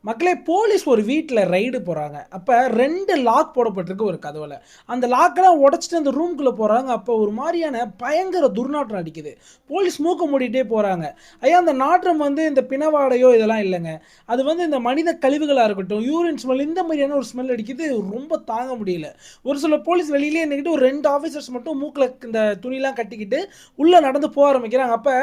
மக்களே போலீஸ் ஒரு வீட்டில் ரைடு போகிறாங்க. அப்போ 2 லாக் போடப்பட்டிருக்கு ஒரு கதவுல. அந்த லாக்கெல்லாம் உடைச்சிட்டு அந்த ரூம்குள்ளே போகிறாங்க. அப்போ ஒரு மாதிரியான பயங்கர துர்நாற்றம் அடிக்குது. போலீஸ் மூக்க மூடிட்டே போகிறாங்க. ஐயா, அந்த நாற்றம் வந்து இந்த பிணவாடையோ இதெல்லாம் இல்லைங்க. அது வந்து இந்த மனித கழிவுகளாக இருக்கட்டும், யூரின் ஸ்மெல், இந்த மாதிரியான ஒரு ஸ்மெல் அடிக்குது. ரொம்ப தாங்க முடியல. ஒரு சில போலீஸ் வெளியிலே நின்றுக்கிட்டு ஒரு 2 ஆஃபீஸர்ஸ் மட்டும் மூக்கில் இந்த துணிலாம் கட்டிக்கிட்டு உள்ளே நடந்து போக ஆரம்பிக்கிறாங்க. அப்போ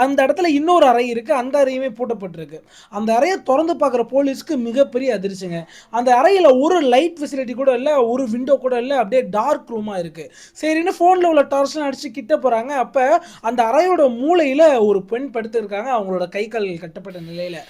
அந்த இடத்துல இன்னொரு அறை இருக்குது. அந்த அறையுமே பூட்டப்பட்டிருக்கு. அந்த அறையை திறந்து பார்க்குற போலீஸ்க்கு மிகப்பெரிய அதிர்ச்சிங்க. அந்த அறையில் ஒரு லைட் ஃபெசிலிட்டி கூட இல்லை, ஒரு விண்டோ கூட இல்லை. அப்படியே டார்க் ரூமாக இருக்குது. சரின்னு ஃபோனில் உள்ள டார்ச்லாம் அடித்து கிட்ட போகிறாங்க. அப்போ அந்த அறையோட மூலையில் ஒரு பெண் படுத்திருக்காங்க, அவங்களோட கை கால் கட்டப்பட்ட நிலையில்.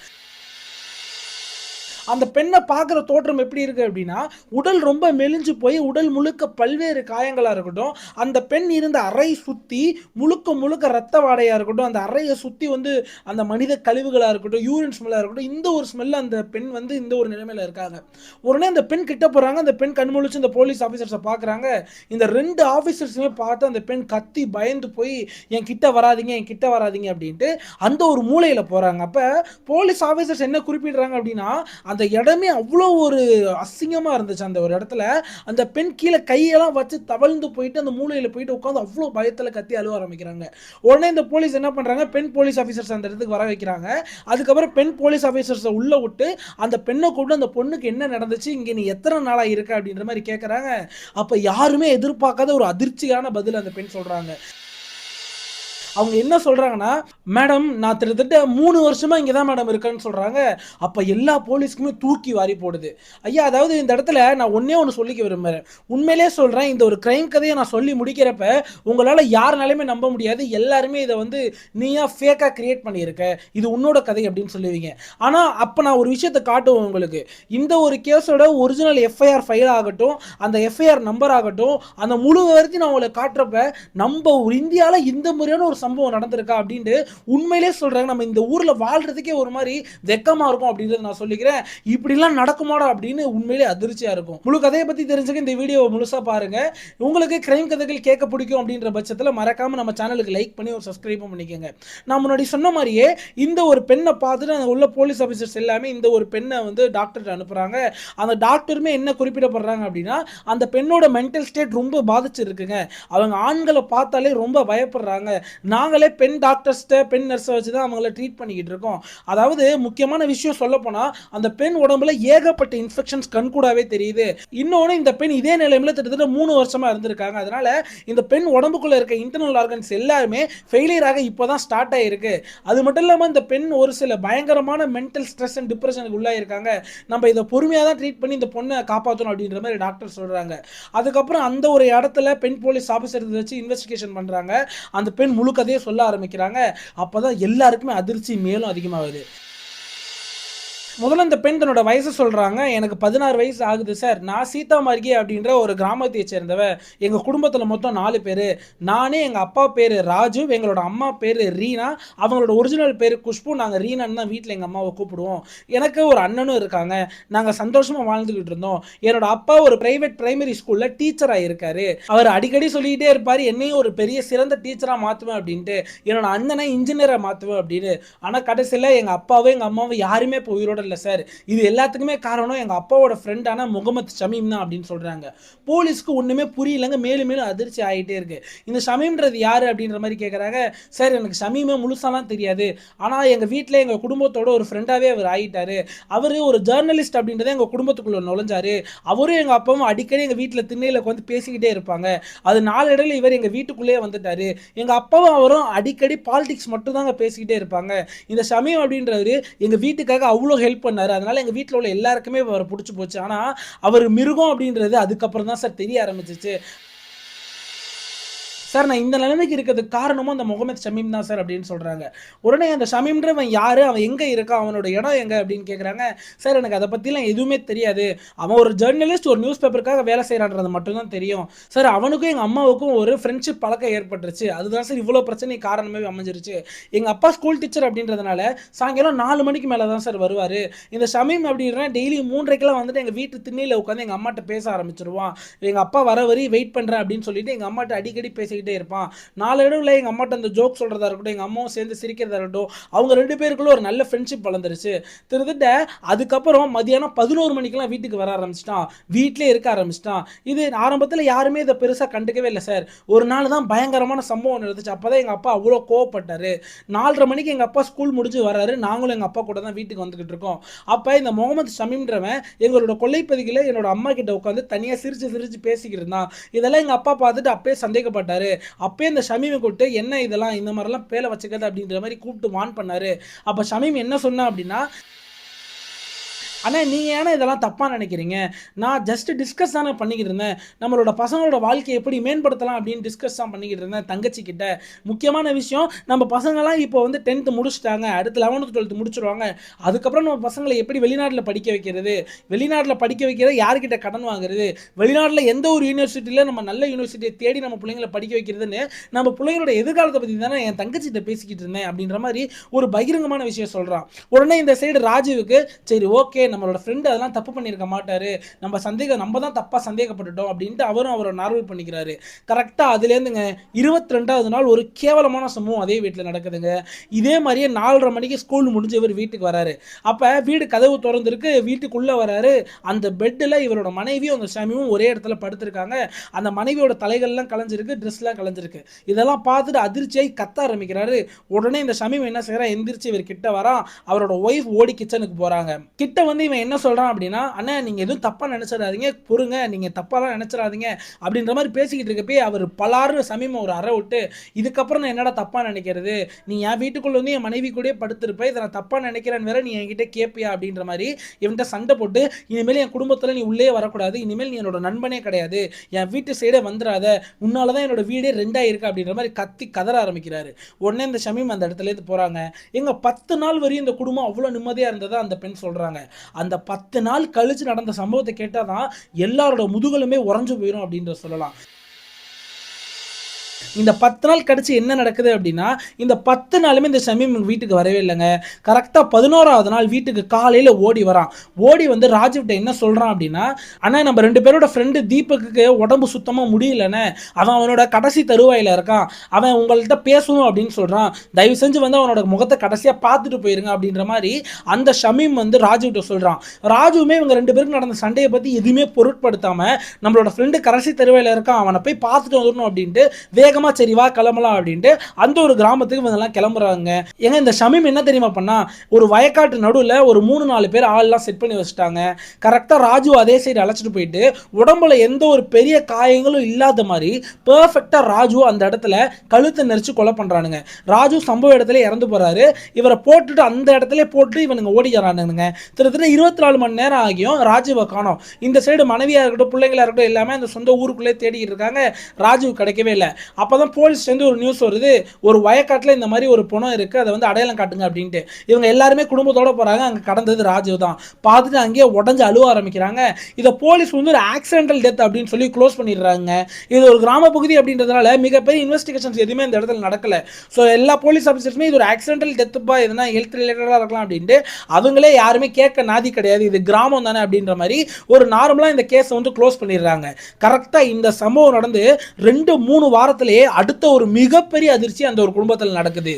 அந்த பெண்ணை பார்க்குற தோற்றம் எப்படி இருக்குது அப்படின்னா, உடல் ரொம்ப மெலிஞ்சு போய் உடல் முழுக்க பல்வேறு காயங்களாக இருக்கட்டும், அந்த பெண் இருந்த அறை சுற்றி முழுக்க முழுக்க ரத்த வாடையாக இருக்கட்டும், அந்த அறையை சுற்றி வந்து அந்த மனித கழிவுகளாக இருக்கட்டும், யூரின் ஸ்மெல்லாக இருக்கட்டும், இந்த ஒரு ஸ்மெல் அந்த பெண் வந்து இந்த ஒரு நிலைமையில் இருக்காங்க. உடனே அந்த பெண் கிட்ட போகிறாங்க. அந்த பெண் கண்முழிச்சு இந்த போலீஸ் ஆஃபீஸர்ஸை பார்க்குறாங்க. இந்த 2 ஆஃபீஸர்ஸுமே பார்த்து அந்த பெண் கத்தி பயந்து போய் என் கிட்ட வராதிங்க, என் கிட்ட வராதிங்க அப்படின்ட்டு அந்த ஒரு மூலையில் போகிறாங்க. அப்போ போலீஸ் ஆஃபீஸர்ஸ் என்ன குறிப்பிடுறாங்க அப்படின்னா, அந்த இடமே அவ்வளோ ஒரு அசிங்கமாக இருந்துச்சு. அந்த ஒரு இடத்துல அந்த பெண் கீழே கையெல்லாம் வச்சு தவழ்ந்து போயிட்டு அந்த மூலையில் போயிட்டு உட்காந்து அவ்வளோ பயத்தில் கத்தி அழுவ ஆரம்பிக்கிறாங்க. உடனே இந்த போலீஸ் என்ன பண்ணுறாங்க, பெண் போலீஸ் ஆஃபீஸர்ஸ் அந்த இடத்துக்கு வர வைக்கிறாங்க. அதுக்கப்புறம் பெண் போலீஸ் ஆஃபீஸர்ஸை உள்ளே விட்டு அந்த பெண்ணை கூப்பிட்டு அந்த பொண்ணுக்கு என்ன நடந்துச்சு, இங்கே நீ எத்தனை நாளாக இருக்க அப்படின்ற மாதிரி கேட்குறாங்க. அப்போ யாருமே எதிர்பார்க்காத ஒரு அதிர்ச்சியான பதில் அந்த பெண் சொல்கிறாங்க. அவங்க என்ன சொல்கிறாங்கன்னா, மேடம் நான் கிட்டத்தட்ட 3 வருஷமா இங்கே தான் மேடம் இருக்கேன்னு சொல்கிறாங்க. அப்போ எல்லா போலீஸ்க்குமே தூக்கி வாரி போடுது. ஐயா, அதாவது இந்த இடத்துல நான் ஒன்றே ஒன்று சொல்லிக்க விரும்புகிறேன். உண்மையிலே சொல்கிறேன், இந்த ஒரு கிரைம் கதையை நான் சொல்லி முடிக்கிறப்ப உங்களால் யாருனாலுமே நம்ப முடியாது. எல்லாருமே இதை வந்து நீயா ஃபேக்காக கிரியேட் பண்ணியிருக்க, இது உன்னோட கதை அப்படின்னு சொல்லுவீங்க. ஆனால் அப்போ நான் ஒரு விஷயத்தை காட்டுவேன் உங்களுக்கு. இந்த ஒரு கேஸோட ஒரிஜினல் எஃப்ஐஆர் ஃபைல் ஆகட்டும், அந்த எஃப்ஐஆர் நம்பர் ஆகட்டும், அந்த முழு விவரத்தையும் நான் உங்களுக்கு காட்டுறப்ப நம்ம இந்தியாவில் இந்த மாதிரியான ஒரு சம்பவம் நடந்திருக்கா அப்படின்ட்டு உண்மையிலே சொல்றாங்க. நம்ம இந்த ஊர்ல வாழ்றதுக்கே ஒரு மாதிரி வெக்கமா இருக்கும் அப்படின்றத நான் சொல்லிக்கிறேன். இப்படிலாம் நடக்குமாடா அப்படின்னு உண்மையிலே அதிர்ச்சியா இருக்கும். முழு கதையை பத்தி தெரிஞ்சுக்க இந்த வீடியோவை முழுசா பாருங்க. உங்களுக்கு கிரைம் கதைகள் கேட்க பிடிக்கும் அப்படின்ற பட்சத்தில் மறக்காம நம்ம சேனலுக்கு லைக் பண்ணி ஒரு சப்ஸ்கிரைபும் பண்ணிக்கோங்க. நான் முன்னாடி சொன்ன மாதிரியே இந்த ஒரு பெண்ணை பார்த்துட்டு அங்கே உள்ள போலீஸ் ஆஃபீஸர்ஸ் எல்லாமே இந்த ஒரு பெண்ணை வந்து டாக்டர்கிட்ட அனுப்புறாங்க. அந்த டாக்டருமே என்ன குறிப்பிடப்படுறாங்க அப்படின்னா, அந்த பெண்ணோட மென்டல் ஸ்டேட் ரொம்ப பாதிச்சிருக்குங்க. அவங்க ஆண்களை பார்த்தாலே ரொம்ப பயப்படுறாங்க. நாங்களே பெண் டாக்டர்ஸ்ட்ட பெண் நர்ஸை வச்சு தான் அவங்கள ட்ரீட் பண்ணிக்கிட்டு இருக்கோம். அதாவது முக்கியமான விஷயம் சொல்லப்போனால் அந்த பெண் உடம்புல ஏகப்பட்ட இன்ஃபெக்ஷன்ஸ் கண்கூடாவே தெரியுது. இன்னொன்று, இந்த பெண் இதே நிலைமையில் கிட்டத்தட்ட 3 வருஷமா இருந்திருக்காங்க. அதனால இந்த பெண் உடம்புக்குள்ள இருக்க இன்டர்னல் ஆர்கன்ஸ் எல்லாருமே ஃபெயிலியர் ஆக இப்போதான் ஸ்டார்ட் ஆகிருக்கு. அது மட்டும் இல்லாமல் இந்த பெண் ஒரு சில பயங்கரமான மென்டல் ஸ்ட்ரெஸ் அண்ட் டிப்ரெஷனுக்கு உள்ளாயிருக்காங்க. நம்ம இதை பொறுமையாக தான் ட்ரீட் பண்ணி இந்த பொண்ணை காப்பாற்றணும் அப்படின்ற மாதிரி டாக்டர் சொல்கிறாங்க. அதுக்கப்புறம் அந்த ஒரு இடத்துல பெண் போலீஸ் ஆஃபீஸர் வச்சு இன்வெஸ்டிகேஷன் பண்ணுறாங்க. அந்த பெண் முழு கதையை சொல்ல ஆரம்பிக்கிறாங்க. அப்பதான் எல்லாருக்குமே அதிர்ச்சி மேலும் அதிகமாகுது. முதல்ல இந்த பெண் தன்னோட வயசு சொல்றாங்க. எனக்கு 16 வயசு ஆகுது சார். நான் சீதாமார்கி அப்படின்ற ஒரு கிராமத்தை சேர்ந்தவ. எங்க குடும்பத்துல மொத்தம் 4 பேரு. நானே, எங்க அப்பா பேரு ராஜு, எங்களோட அம்மா பேரு ரீனா. அவங்களோட ஒரிஜினல் பேரு குஷ்பு. நாங்க ரீனான்னு தான் வீட்டில் எங்க அம்மாவை கூப்பிடுவோம். எனக்கு ஒரு அண்ணனும் இருக்காங்க. நாங்க சந்தோஷமா வாழ்ந்துகிட்டு இருந்தோம். என்னோட அப்பா ஒரு பிரைவேட் பிரைமரி ஸ்கூல்ல டீச்சரா இருக்காரு. அவர் அடிக்கடி சொல்லிக்கிட்டே இருப்பாரு, என்னையும் ஒரு பெரிய சிறந்த டீச்சரா மாத்துவேன் அப்படின்ட்டு. என்னோட அண்ணனை இன்ஜினியரா மாத்துவேன் அப்படின்னு. ஆனா கடைசியில் எங்க அப்பாவும் எங்க அம்மாவும் யாருமே இப்போ உயிரோட இல்லை சார். இது எல்லாத்துக்குமே காரணம் எங்க அப்பாவோட ஃப்ரெண்டான முகமது ஷமீம் தான் அப்படின்னு சொல்றாங்க. போலீஸ்க்கு ஒண்ணுமே புரியலங்க. மேலும் மேலும் அதிர்ச்சி ஆகிட்டே இருக்கு. இந்த ஷமீம்ன்றது யாரு அப்படின்ற மாதிரி கேட்குறாங்க. சார், எனக்கு ஷமீமே முழுசாலாம் தெரியாது. ஆனால் எங்கள் வீட்டில் எங்கள் குடும்பத்தோட ஒரு ஃப்ரெண்டாகவே அவர் ஆகிட்டாரு. அவர் ஒரு ஜேர்னலிஸ்ட் அப்படின்றத எங்கள் குடும்பத்துக்குள்ள நுழைஞ்சாரு. அவரும் எங்கள் அப்பாவும் அடிக்கடி எங்கள் வீட்டில் திண்ணையில் வந்து பேசிக்கிட்டே இருப்பாங்க. அது நாளடைவில் இவர் எங்கள் வீட்டுக்குள்ளேயே வந்துட்டாரு. எங்கள் அப்பாவும் அவரும் அடிக்கடி பாலிடிக்ஸ் மட்டும் தாங்க பேசிக்கிட்டே இருப்பாங்க. இந்த ஷமீம் அப்படின்றவர் எங்கள் வீட்டுக்காக அவ்வளோ ஹெல்ப் பண்ணாரு. அதனால எங்க வீட்டில் உள்ள எல்லாருக்குமே அவரை பிடிச்சி போச்சு. ஆனா அவர் மிருகம் அப்படின்றது அதுக்கப்புறம் தான் சார் தெரிய ஆரம்பிச்சிச்சு. சார், நான் இந்த நிலைமைக்கு இருக்கிறதுக்கு காரணமும் அந்த முகமது ஷமீம் தான் சார் அப்படின்னு சொல்கிறாங்க. உடனே அந்த ஷமீம்ன்றவன் யார், அவன் எங்கே இருக்கான், அவனோட இடம் எங்கே அப்படின்னு கேட்குறாங்க. சார், எனக்கு அதை பற்றிலாம் எதுவுமே தெரியாது. அவன் ஒரு ஜேர்னலிஸ்ட், ஒரு நியூஸ் பேப்பருக்காக வேலை செய்கிறான்றது மட்டும்தான் தெரியும் சார். அவனுக்கும் எங்கள் அம்மாவுக்கும் ஒரு ஃப்ரெண்ட்ஷிப் பழக்கம் ஏற்பட்டுருச்சு. அதுதான் சார் இவ்வளோ பிரச்சனை காரணமே அமைஞ்சிருச்சு. எங்கள் அப்பா ஸ்கூல் டீச்சர் அப்படின்றதுனால சாயங்காலம் 4 மணிக்கு மேலே தான் சார் வருவார். இந்த ஷமீம் அப்படின்னா டெய்லி 3:30க்கெல்லாம் வந்துட்டு எங்கள் வீட்டு திண்ணையில் உட்காந்து எங்கள் அம்மாட்ட பேச ஆரம்பிச்சிருவான். எங்கள் அப்பா வர வரி வெயிட் பண்ணுறேன் அப்படின்னு சொல்லிட்டு எங்கள் அம்மாட்ட அடிக்கடி பேசி பேசிக்கிட்டே இருப்பான். நாளடைவுல எங்க அம்மாட்ட அந்த ஜோக் சொல்றதா இருக்கட்டும், எங்க அம்மாவும் சேர்ந்து சிரிக்கிறதா இருக்கட்டும், அவங்க 2 பேருக்குள்ள ஒரு நல்ல ஃப்ரெண்ட்ஷிப் வளர்ந்துருச்சு. கிட்டத்தட்ட அதுக்கப்புறம் மதியானம் 11 மணிக்கெல்லாம் வீட்டுக்கு வர ஆரம்பிச்சுட்டான். வீட்லயே இருக்க ஆரம்பிச்சுட்டான். இது ஆரம்பத்துல யாருமே இத பெருசா கண்டுக்கவே இல்ல சார். ஒரு நாள் தான் பயங்கரமான சம்பவம் நடந்துச்சு. அப்பதான் எங்க அப்பா அவ்ளோ கோவப்பட்டாரு. 4:30 மணிக்கு எங்க அப்பா ஸ்கூல் முடிஞ்சு வராரு. நாங்களும் எங்க அப்பா கூட தான் வீட்டுக்கு வந்துகிட்டு இருக்கோம். அப்ப இந்த முகமது ஷமீம்ன்றவன் எங்களோட கொல்லைப்பகுதியில என்னோட அம்மா கிட்ட உட்காந்து தனியா சிரிச்சு சிரிச்சு பேசிக்கிட்டு இருந்தான். இதெல்லாம் எங்க அப்பா பார்த்துட்டு அப்பயே சந்தேகப்பட்டாரு. அப்பயே இந்த ஷமீமை கூப்பிட்டு என்ன இதெல்லாம் இந்த மாதிரிலாம் பேலை வச்சுக்காத அப்படின்ற மாதிரி கூப்பிட்டு வான் பண்ணாரு. அப்ப ஷமீம் என்ன சொன்னா அப்படின்னா, ஆனா நீங்க ஏன்னா இதெல்லாம் தப்பா நினைக்கிறீங்க? நான் ஜஸ்ட் டிஸ்கஸ் தானே பண்ணிக்கிட்டு இருந்தேன். நம்மளோட பசங்களோட வாழ்க்கையை எப்படி மேம்படுத்தலாம் அப்படின்னு டிஸ்கஸ் தான் பண்ணிக்கிட்டு இருந்தேன் தங்கச்சி கிட்ட. முக்கியமான விஷயம் நம்ம பசங்கலாம் இப்போ வந்து 10th முடிச்சுட்டாங்க. அடுத்து 11th 12th முடிச்சிருவாங்க. அதுக்கப்புறம் நம்ம பசங்களை எப்படி வெளிநாட்டில் படிக்க வைக்கிறது? வெளிநாட்டில் படிக்க வைக்கிறது யார்கிட்ட கடன் வாங்குறது? வெளிநாட்டில் எந்த ஒரு யூனிவர்சிட்டியில் நம்ம நல்ல யூனிவர்சிட்டியை தேடி நம்ம பிள்ளைங்களை படிக்க வைக்கிறதுன்னு நம்ம பிள்ளைங்களோட எதிர்காலத்தை பற்றி தானே என் தங்கச்சிட்ட பேசிக்கிட்டு இருந்தேன் அப்படின்ற மாதிரி ஒரு பகிரங்கமான விஷயம் சொல்கிறான். உடனே இந்த சைடு ராஜீவுக்கு சரி ஓகே நம்மளோட ஃப்ரெண்ட் அதெல்லாம் தப்பு பண்ணியிருக்க மாட்டாரு, நம்ம தான் தப்பா சந்தேகப்பட்டுட்டோம் அப்படின்ட்டு அவரும் அவரை நார்மல் பண்ணிக்கிறாரு. கரெக்டா அதுலேருந்துங்க 22வது நாள் ஒரு கேவலமான சம்பவம் அதே வீட்டில் நடக்குதுங்க. இதே மாதிரியே 4:30 மணிக்கு ஸ்கூல் முடிஞ்சு இவர் வீட்டுக்கு வராரு. அப்ப வீடு கதவு திறந்துருக்கு, வீட்டுக்குள்ள வராரு. அந்த பெட்டில் இவரோட மனைவியும் அந்த ஷமீமும் ஒரே இடத்துல படுத்திருக்காங்க. அந்த மனைவியோட தலைகள்லாம் கலைஞ்சிருக்கு, ட்ரெஸ்லாம் கலைஞ்சிருக்கு. இதெல்லாம் பார்த்துட்டு அதிர்ச்சியாய் கத்த ஆரம்பிக்கிறாரு. உடனே இந்த ஷமீம் என்ன செய்யறா, எந்திரிச்சு இவர் கிட்ட வரான். அவரோட ஒய்ஃப் ஓடி கிச்சனுக்கு போறாங்க. கிட்ட வந்து இவன் என்ன சொல்றான் அப்படின்னா, அண்ணா நீங்க எதுவும் தப்பா நினைச்சிடாதீங்க, பொறுங்க, நீங்க தப்பாலாம் நினைச்சிடாதீங்க அப்படின்ற மாதிரி பேசிக்கிட்டு இருக்கப்பே அவர் பலாறு ஷமீம் ஒரு அறை விட்டு, இதுக்கப்புறம் நான் என்னடா தப்பா நினைக்கிறது, நீ என் வீட்டுக்குள்ள வந்து என் மனைவி கூட படுத்திருப்ப, இதை நான் தப்பா நினைக்கிறேன்னு வேற நீ என்கிட்ட கேட்பியா அப்படின்ற மாதிரி இவன்கிட்ட சண்டை போட்டு, இனிமேல் என் குடும்பத்தில் நீ உள்ளே வரக்கூடாது, இனிமேல் நீ என்னோட நண்பனே கிடையாது, என் வீட்டு சைடே வந்துடாத, உன்னாலதான் என்னோட வீடே ரெண்டா இருக்கு அப்படின்ற மாதிரி கத்தி கதற ஆரம்பிக்கிறாரு. உடனே இந்த ஷமீம் அந்த இடத்துல இருந்து போறாங்க. எங்க 10 நாள் வரையும் இந்த குடும்பம் அவ்வளவு நிம்மதியா இருந்ததா அந்த பெண் சொல்றாங்க. அந்த 10 நாள் கழிச்சு நடந்த சம்பவத்தை கேட்டாதான் எல்லாரோட முதுகலுமே உறைஞ்சு போயிடும் அப்படின்ற சொல்லலாம். இந்த 10 நாள் கழிச்சு என்ன நடக்குது அப்படின்னா, இந்த 10 நாளுமே இந்த ஷமீம் வீட்டுக்கு வரவே இல்லைங்க. கரெக்டாக 11வது நாள் வீட்டுக்கு காலையில் ஓடி வரான். ஓடி வந்து ராஜுகிட்ட என்ன சொல்கிறான் அப்படின்னா, அண்ணா நம்ம 2 பேரோட ஃப்ரெண்டு தீபக்கு உடம்பு சுத்தமாக முடியலண்ணே, அவனோட கடைசி தருவாயில் இருக்கான், அவன் உங்கள்கிட்ட பேசணும் அப்படின்னு சொல்கிறான், தயவு செஞ்சு வந்து அவனோட முகத்தை கடைசியாக பார்த்துட்டு போயிருங்க அப்படின்ற மாதிரி அந்த ஷமீம் வந்து ராஜுகிட்ட சொல்கிறான். ராஜுவுமே இவங்க 2 பேருக்கு நடந்த சண்டையை பற்றி எதுவுமே பொருட்படுத்தாமல் நம்மளோட ஃப்ரெண்டு கடைசி தருவாயில் இருக்கான், அவனை போய் பார்த்துட்டு வந்துடணும் அப்படின்ட்டு வேகமா சரி வா கிளம்பலாம் அப்படின்ட்டு அந்த ஒரு கிராமத்துக்கு இவங்கெல்லாம் கிளம்புறாங்க. ஏங்க இந்த ஷமீம் என்ன தெரியுமா பண்ணா, ஒரு வயக்காட்டு நடுவில் ஒரு 3-4 பேர் ஆள்லாம் செட் பண்ணி வச்சுட்டாங்க. கரெக்டாக ராஜு அதே சைடு அழைச்சிட்டு போயிட்டு உடம்புல எந்த ஒரு பெரிய காயங்களும் இல்லாத மாதிரி பெர்ஃபெக்டாக ராஜு அந்த இடத்துல கழுத்தை நெரிச்சு கொலை பண்றானுங்க. ராஜு சம்பவ இடத்துல இறந்து போறாரு. இவரை போட்டுட்டு அந்த இடத்துல போட்டு இவனுங்க ஓடிக்கிறானுங்க. கிட்டத்தட்ட 24 மணி நேரம் ஆகியும் ராஜுவை காணோம். இந்த சைடு மனைவியா இருக்கட்டும் பிள்ளைங்களா இருக்கட்டும் எல்லாமே அந்த சொந்த ஊருக்குள்ளே தேடிக்கிட்டு இருக்காங்க. ராஜு கிடைக்கவே இல்லை. அப்பதான் போலீஸ் சேர்ந்து ஒரு நியூஸ் வருது, ஒரு வயக்காட்டில் இந்த மாதிரி ஒரு பணம் இருக்கு, அதை வந்து அடையாளம் காட்டுங்க அப்படின்ட்டு. இவங்க எல்லாருமே குடும்பத்தோட போறாங்க. அங்க கடந்தது ராஜு தான். பார்த்துட்டு அங்கேயே உடஞ்சு அழுவ ஆரம்பிக்கிறாங்க. இதை போலீஸ் வந்து ஒரு ஆக்சிடென்டல் டெத் அப்படின்னு சொல்லி க்ளோஸ் பண்ணிடுறாங்க. இது ஒரு கிராம பகுதி அப்படின்றதுனால மிகப்பெரிய இன்வெஸ்டிகேஷன்ஸ் எதுவுமே இந்த இடத்துல நடக்கல. ஸோ எல்லா போலீஸ் ஆஃபீஸர்ஸுமே இது ஒரு ஆக்சிடென்டல் டெத்துப்பா, எதுனா ஹெல்த் ரிலேட்டடாக இருக்கலாம் அப்படின்ட்டு அவங்களே யாருமே கேட்க நாதி கிடையாது, இது கிராமம் தானே அப்படின்ற மாதிரி ஒரு நார்மலா இந்த கேஸை வந்து க்ளோஸ் பண்ணிடுறாங்க. கரெக்டா இந்த சம்பவம் நடந்து 2-3 வாரத்திலேயே அடுத்த ஒரு மிகப்பெரிய அதிர்ச்சி அந்த ஒரு குடும்பத்தில் நடக்குது.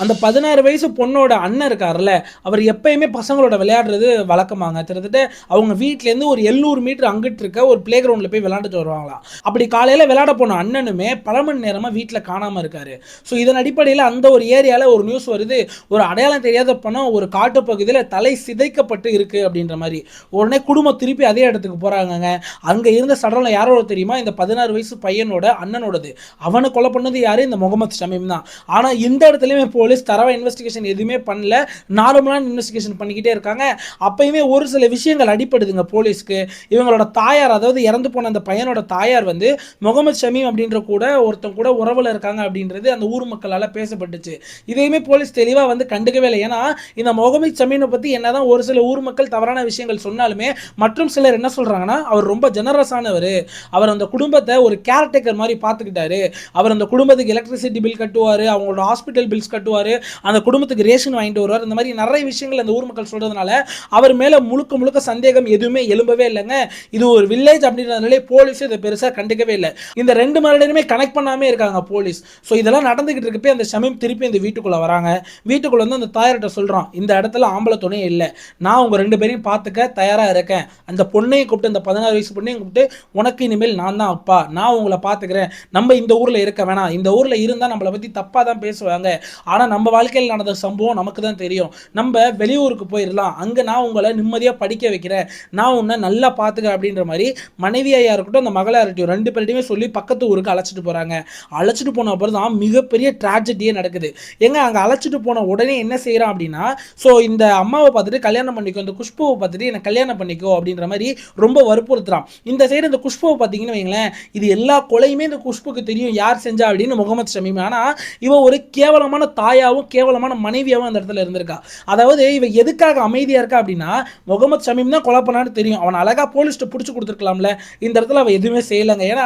அந்த 16 வயசு பொண்ணோட அண்ணன் இருக்காருல்ல, அவர் எப்பயுமே பசங்களோட விளையாடுறது வழக்கமாங்க. கிட்டத்தட்ட அவங்க வீட்டிலேருந்து ஒரு 700 மீட்டர் அங்கிட்டு இருக்க ஒரு பிளே கிரவுண்டில் போய் விளையாண்டுட்டு வருவாங்களாம். அப்படி காலையில் விளையாட போன அண்ணனுமே பல மணி நேரமாக வீட்டில் காணாமல் இருக்காரு. ஸோ இதன் அடிப்படையில் அந்த ஒரு ஏரியாவில் ஒரு நியூஸ் வருது, ஒரு அடையாளம் தெரியாத பணம் ஒரு காட்டு பகுதியில் தலை சிதைக்கப்பட்டு இருக்கு அப்படின்ற மாதிரி. உடனே குடும்பம் திருப்பி அதே இடத்துக்கு போகிறாங்கங்க. அங்கே இருந்த சடலம் யாரோட தெரியுமா, இந்த 16 வயசு பையனோட அண்ணனோடது. அவனை கொலை பண்ணது யாரு, இந்த முகமது ஷமீம் தான். ஆனால் இந்த இடத்துலையுமே போலீஸ் தரவா இன்வெஸ்டிகேஷன் எதுவுமே பண்ணல, நார்மலான இன்வெஸ்டிகேஷன் பண்ணிக்கிட்டே இருக்காங்க. அப்பயுமே ஒரு சில விஷயங்கள் அடிப்படுதுங்க போலீஸ்க்கு. இவங்களோட தாயார், அதாவது இறந்து போன அந்த பையனோட தாயார் வந்து முகமது ஷமீம் அப்படின்ற கூட ஒருத்தன் கூட உறவுல இருக்காங்க அப்படின்றது அந்த ஊர் மக்களால் பேசப்பட்டுச்சு. இதையுமே போலீஸ் தெளிவாக வந்து கண்டுக்கவே இல்லை. ஏன்னா இந்த முகமது ஷமீமை பற்றி என்னதான் ஒரு சில ஊர் மக்கள் தவறான விஷயங்கள் சொன்னாலுமே மற்றும் சிலர் என்ன சொல்றாங்கன்னா, அவர் ரொம்ப ஜெனரஸானவர், அவர் அந்த குடும்பத்தை ஒரு கேர்டேக்கர் மாதிரி பார்த்துக்கிட்டாரு, அவர் அந்த குடும்பத்துக்கு எலக்ட்ரிசிட்டி பில் கட்டுவார், அவங்களோட ஹாஸ்பிட்டல் பில்ஸ் கட்டுவார், வருவார், அந்த குடும்பத்துக்கு ரேஷன் வாங்கிட்டு வருவார். இந்த மாதிரி நிறைய விஷயங்கள் அந்த ஊர் மக்கள் சொல்றதுனால அவர் மேல முழுக்க முழுக்க சந்தேகம் எதுவுமே எழும்பவே இல்லைங்க. இது ஒரு வில்லேஜ் அப்படின்றதுனாலே போலீஸ் இதை பெருசா கண்டுக்கவே இல்லை. இந்த 2 மர்டருமே கனெக்ட் பண்ணாமே இருக்காங்க போலீஸ். ஸோ இதெல்லாம் நடந்துகிட்டு இருக்கப்ப அந்த ஷமீம் திருப்பி இந்த வீட்டுக்குள்ள வராங்க. வீட்டுக்குள்ள வந்து அந்த தாயார்கிட்ட சொல்றான், இந்த இடத்துல ஆம்பளை துணையே இல்லை, நான் உங்க 2 பேரையும் பார்த்துக்க தயாரா இருக்கேன். அந்த பொண்ணையும் கூப்பிட்டு, அந்த 16 வயசு பொண்ணையும் கூப்பிட்டு, உனக்கு இனிமேல் நான் தான் அப்பா, நான் உங்களை பார்த்துக்கிறேன், நம்ம இந்த ஊர்ல இருக்க வேணாம், இந்த ஊர்ல இருந்தா நம்மளை பத்தி தப்பா தான் பேசுவாங்க, ஆனா நம்ம வாழ்க்கையில் நடந்த சம்பவம் நமக்கு தான் தெரியும், நம்ம வெளியூருக்கு போயிடலாம், அங்க நான் உங்களை நிம்மதியா படிக்க வைக்கிறேன், நான் உன்னை நல்லா பார்த்துக்கிறேன் அப்படின்ற மாதிரி மனைவியா இருக்கட்டும் அந்த மகளா இருக்கட்டும் 2 பேர்ட்டையுமே சொல்லி பக்கத்து ஊருக்கு அழைச்சிட்டு போறாங்க. அழைச்சிட்டு போன அப்புறம் தான் மிகப்பெரிய ட்ராஜடியே நடக்குது. எங்க அங்க அழைச்சிட்டு போன உடனே என்ன செய்யறான் அப்படின்னா, ஸோ இந்த அம்மாவை பார்த்துட்டு கல்யாணம் பண்ணிக்கோ, இந்த குஷ்புவை பார்த்துட்டு எனக்கு கல்யாணம் பண்ணிக்கோ அப்படின்ற மாதிரி ரொம்ப வற்புறுத்துறான். இந்த சைடு இந்த குஷ்புவை பார்த்தீங்கன்னு வைங்களேன், இது எல்லா கொலையுமே இந்த குஷ்புக்கு தெரியும் யார் செஞ்சா அப்படின்னு முகமது ஷமீம். ஆனா இவ ஒரு கேவலமான தாயாவும் கேவலமான மனைவியாவும் அந்த இடத்துல இருந்திருக்கா. அதாவது இவ எதுக்காக அமைதியா இருக்கா அப்படின்னா, முகமது ஷமீம் தான் கொலை பண்ணான்னு தெரியும், அவன் அழகா போலீஸ்ட்ட பிடிச்சி கொடுத்துருக்கலாம்ல, இந்த இடத்துல அவ எதுவுமே செய்யலைங்க. ஏன்னா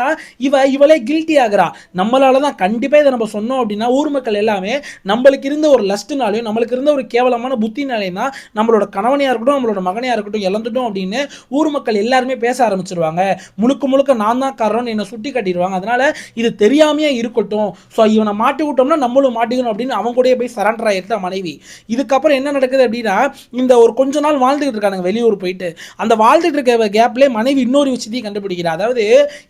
இவளே கில்ட்டி ஆகிறா. நம்மளால தான் கண்டிப்பா இதை நம்ம சொன்னோம் அப்படின்னா ஊர் மக்கள் எல்லாமே நம்மளுக்கு இருந்த ஒரு லஸ்ட்னாலையும் நம்மளுக்கு இருந்த ஒரு கேவலமான புத்தினாலையும் தான் நம்மளோட கணவனையா இருக்கட்டும் நம்மளோட மகனையா இருக்கட்டும் இழந்துட்டோம் அப்படின்னு ஊர் மக்கள் எல்லாருமே பேச ஆரம்பிச்சிருவாங்க. முழுக்க முழுக்க நான் தான் காரணம் என்னை சுட்டி காட்டிடுவாங்க. அதனால இது தெரியாமையே இருக்கட்டும், ஸோ இவனை மாட்டி விட்டோம்னா நம்மளும் மாட்டிக்கணும் அப்படின்னு அவங்க கூட போய் சரண்டர் ஆகிடுதா மனைவி. இதுக்கப்புறம் என்ன நடக்குது அப்படின்னா, இந்த ஒரு கொஞ்ச நாள் வாழ்ந்துகிட்டு இருக்காங்க வெளியூர் போயிட்டு. அந்த வாழ்ந்துட்டு இருக்க கேப்லேயே மனைவி இன்னொரு விஷயத்தையும் கண்டுபிடிக்கிறா. அதாவது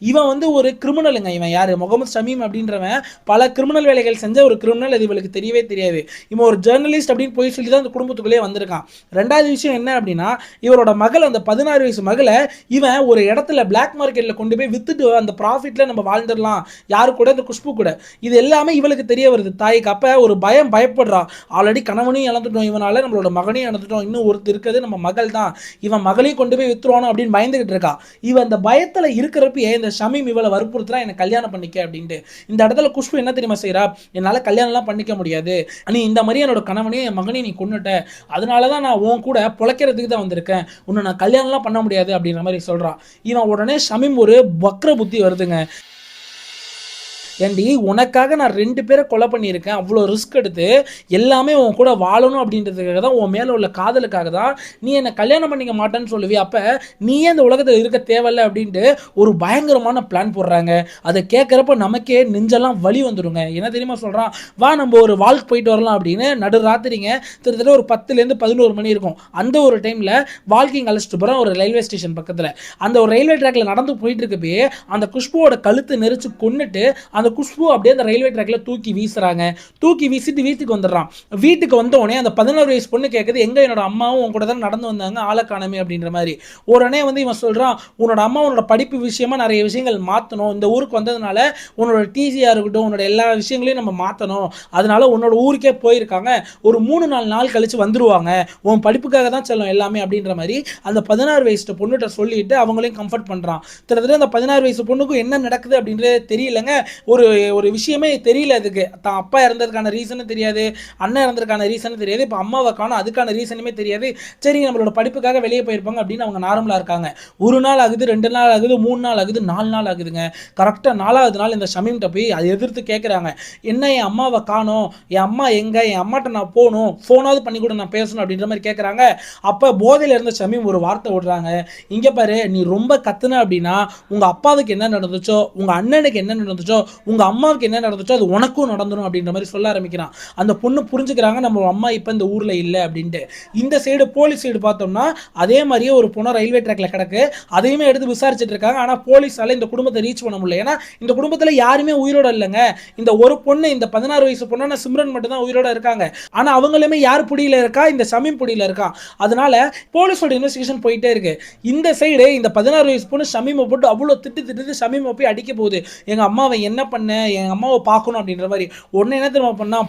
இவன் வந்து ஒரு கிரிமினலுங்க. இவன் யாரு, முகமது ஷமீம் அப்படின்றவன் பல கிரிமினல் வேலைகள் செஞ்ச ஒரு கிரிமினல். அது இவளுக்கு தெரியவே தெரியாது. இவன் ஒரு ஜேர்னலிஸ்ட் அப்படின்னு போய் சொல்லி தான் அந்த குடும்பத்துக்குள்ளே வந்திருக்கான். ரெண்டாவது விஷயம் என்ன அப்படின்னா, இவரோட மகள் அந்த 16 வயசு மகளை இவன் ஒரு இடத்துல பிளாக் மார்க்கெட்ல கொண்டு போய் வித்துட்டு அந்த ப்ராஃபிட்ல நம்ம வாழ்ந்துடலாம், யாரு கூட, இந்த குஷ்பு கூட. இது எல்லாமே இவளுக்கு தெரிய வருது தாய்க்கு. அப்ப ஒரு பயப்படுறா. ஆல்ரெடி கணவனையும் இழந்துட்டோம், இவனால நம்மளோட மகனையும் இழந்துட்டோம், இன்னும் ஒருத்தர் இருக்கிறது நம்ம மகள் தான், இவன் மகளையும் கொண்டு போய் வித்துருவானோ அப்படின்னு பயந்துகிட்டு இருக்கா. இவன் அந்த பயத்துல இருக்கிறப்ப இந்த ஷமீம் இவளை வற்புறுத்துறா, எனக்கு கல்யாணம் பண்ணிக்க அப்படின்ட்டு. இந்த இடத்துல குஷ்பு என்ன தெரியுமா செய்யறா, என்னால கல்யாணம்லாம் பண்ணிக்க முடியாது, நீ இந்த மாதிரி என்னோட கணவனையும் என் மகனையும் நீ கொன்னுட்ட, அதனாலதான் நான் உன் கூட பொழைக்கிறதுக்கு தான் வந்திருக்கேன், உன்னை நான் கல்யாணம்லாம் பண்ண முடியாது அப்படின்ற மாதிரி சொல்றான். இவன் உடனே ஷமீம் ஒரு வக்ர புத்தி வருதுங்க. ஏண்டி உனக்காக நான் 2 பேரை கொலை பண்ணியிருக்கேன், அவ்வளோ ரிஸ்க் எடுத்து எல்லாமே உன் கூட வாழணும் அப்படின்றதுக்காக தான், உன் மேலே உள்ள காதலுக்காக தான் நீ என்னை கல்யாணம் பண்ணிக்க மாட்டேன்னு சொல்லுவி, அப்போ நீயே இந்த உலகத்தில் இருக்க தேவையில்ல அப்படின்ட்டு ஒரு பயங்கரமான பிளான் போடுறாங்க. அதை கேட்குறப்ப நமக்கே நெஞ்செல்லாம் வலி வந்துடுங்க. என்ன தெரியுமா சொல்கிறான், வா நம்ம ஒரு வால்க் போயிட்டு வரலாம் அப்படின்னு. நடு ராத்திரிங்க, கிட்டத்தட்ட ஒரு 10லேருந்து 11 மணி இருக்கும். அந்த ஒரு டைமில் வால்கிங் அழைச்சிட்டு போகிறோம் ஒரு ரயில்வே ஸ்டேஷன் பக்கத்தில். அந்த ஒரு ரயில்வே ட்ராக்ல நடந்து போயிட்டு இருக்கப்பே அந்த குஷ்புவோட கழுத்து நெரிச்சு கொன்னுட்டு அந்த குஷ்பு அப்படியே அந்த ரயில்வே ட்ராக்ல தூக்கி வீசுறாங்க. தூக்கி வீசிட்டு வீட்டுக்கு வந்துடுறான். வீட்டுக்கு வந்த உடனே அந்த 16 வயசு பொண்ணு கேட்குது, எங்க என்னோட அம்மாவும் உன் கூட தான் நடந்து வந்தாங்க, ஆளை காணமே அப்படின்ற மாதிரி. உடனே வந்து இவன் சொல்றான், உன்னோட அம்மா உன்னோட படிப்பு விஷயமா நிறைய விஷயங்கள் மாற்றணும், இந்த ஊருக்கு வந்ததுனால உன்னோட டிசியா இருக்கட்டும் உன்னோட எல்லா விஷயங்களையும் நம்ம மாற்றணும், அதனால உன்னோட ஊருக்கே போயிருக்காங்க, ஒரு 3-4 நாள் கழிச்சு வந்துருவாங்க, உன் படிப்புக்காக தான் செல்லும் எல்லாமே அப்படின்ற மாதிரி அந்த 16 வயசு பொண்ணுகிட்ட சொல்லிட்டு அவங்களையும் கம்ஃபர்ட் பண்றான். கிட்டத்தட்ட அந்த 16 வயசு பொண்ணுக்கும் என்ன நடக்குது அப்படின்றது தெரியலங்க. ஒரு ஒரு விஷயமே தெரியல. அதுக்கு தான் அப்பா இறந்ததுக்கான ரீசனும் தெரியாது, அண்ணன் இறந்ததுக்கான ரீசனும் தெரியாது, இப்போ அம்மாவை காணோம் அதுக்கான ரீசனுமே தெரியாது. சரி நம்மளோட படிப்புக்காக வெளியே போயிருப்பாங்க அப்படின்னு அவங்க நார்மலாக இருக்காங்க. ஒரு நாள் ஆகுது, 2 நாள் ஆகுது, 3 நாள் ஆகுது, 4 நாள் ஆகுதுங்க. கரெக்டாக 4வது நாள் இந்த ஷமீம்கிட்ட போய் அதை எதிர்த்து கேட்குறாங்க, என்ன என் அம்மாவை காணோம், என் அம்மா எங்க, என் அம்மாட்ட நான் போகணும், ஃபோனாவது பண்ணி கூட நான் பேசணும் அப்படின்ற மாதிரி கேட்குறாங்க. அப்போ போதையில் இருந்த ஷமீம் ஒரு வார்த்தை விடுறாங்க, இங்கே பாரு நீ ரொம்ப கத்துன அப்படின்னா உங்கள் அப்பாவுக்கு என்ன நடந்துச்சோ, உங்கள் அண்ணனுக்கு என்ன நடந்துச்சோ, உங்கள் அம்மாவுக்கு என்ன நடந்துச்சோ அது உனக்கும் நடந்துடும் அப்படின்ற மாதிரி சொல்ல ஆரம்பிக்கிறான். அந்த பொண்ணு புரிஞ்சுக்கிறாங்க நம்ம அம்மா இப்போ இந்த ஊரில் இல்லை அப்படின்ட்டு. இந்த சைடு போலீஸ் சைடு பார்த்தோம்னா அதே மாதிரியே ஒரு பொண்ணு ரயில்வே ட்ராக்ல கிடக்கு, அதையுமே எடுத்து விசாரிச்சுட்டு இருக்காங்க. ஆனால் போலீஸால இந்த குடும்பத்தை ரீச் பண்ண முடியல. ஏன்னா இந்த குடும்பத்தில் யாருமே உயிரோட இல்லைங்க. இந்த ஒரு பொண்ணு, இந்த 16 வயசு பொண்ணான சிம்ரன் மட்டும் தான் உயிரோட இருக்காங்க. ஆனால் அவங்களுமே யார் புடியில இருக்கா, இந்த ஷமீம் புடியில இருக்கா. அதனால போலீஸோட இன்வெஸ்டிகேஷன் போயிட்டே இருக்கு. இந்த சைடு இந்த 16 வயசு பொண்ணு ஷமீமை போட்டு அவ்வளோ திட்டு ஷமீமை போய் அடிக்க போகுது, எங்க அம்மாவை என்ன பண்ண, எங்க அம்மாவை பார்க்கணும் அப்படின்ற மாதிரி. உடனே என்ன தெரியுமா பண்ணா,